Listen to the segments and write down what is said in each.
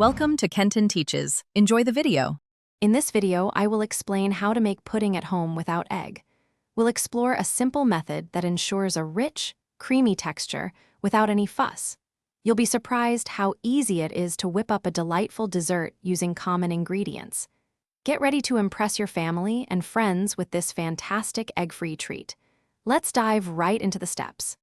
Welcome to Kenton Teaches. Enjoy the video. In this video, I will explain how to make pudding at home without egg. We'll explore a simple method that ensures a rich, creamy texture without any fuss. You'll be surprised how easy it is to whip up a delightful dessert using common ingredients. Get ready to impress your family and friends with this fantastic egg-free treat. Let's dive right into the steps.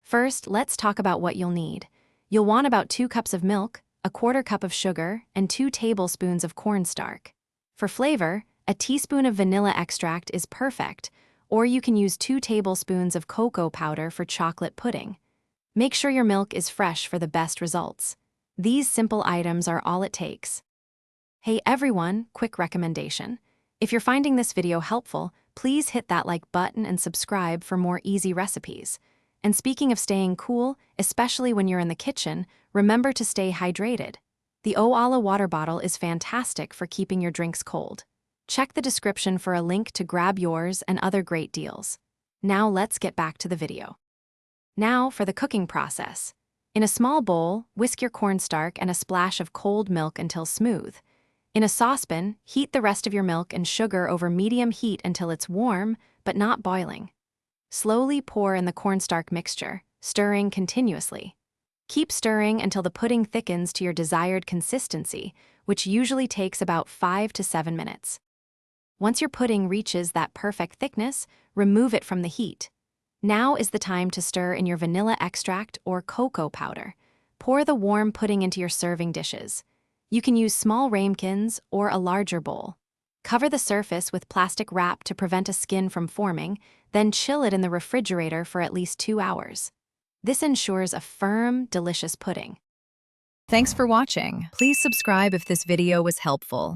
First, let's talk about what you'll need. You'll want about 2 cups of milk, a 1/4 cup of sugar, and 2 tablespoons of cornstarch. For flavor, a teaspoon of vanilla extract is perfect, or you can use 2 tablespoons of cocoa powder for chocolate pudding. Make sure your milk is fresh for the best results. These simple items are all it takes. Hey everyone, quick recommendation. If you're finding this video helpful, please hit that like button and subscribe for more easy recipes. And speaking of staying cool, especially when you're in the kitchen, remember to stay hydrated. The Oala water bottle is fantastic for keeping your drinks cold. Check the description for a link to grab yours and other great deals. Now let's get back to the video. Now for the cooking process. In a small bowl, whisk your cornstarch and a splash of cold milk until smooth. In a saucepan, heat the rest of your milk and sugar over medium heat until it's warm, but not boiling. Slowly pour in the cornstarch mixture, stirring continuously. Keep stirring until the pudding thickens to your desired consistency, which usually takes about 5 to 7 minutes. Once your pudding reaches that perfect thickness, remove it from the heat. Now is the time to stir in your vanilla extract or cocoa powder. Pour the warm pudding into your serving dishes. You can use small ramekins or a larger bowl. Cover the surface with plastic wrap to prevent a skin from forming, then chill it in the refrigerator for at least 2 hours. This ensures a firm, delicious pudding. Thanks for watching. Please subscribe if this video was helpful.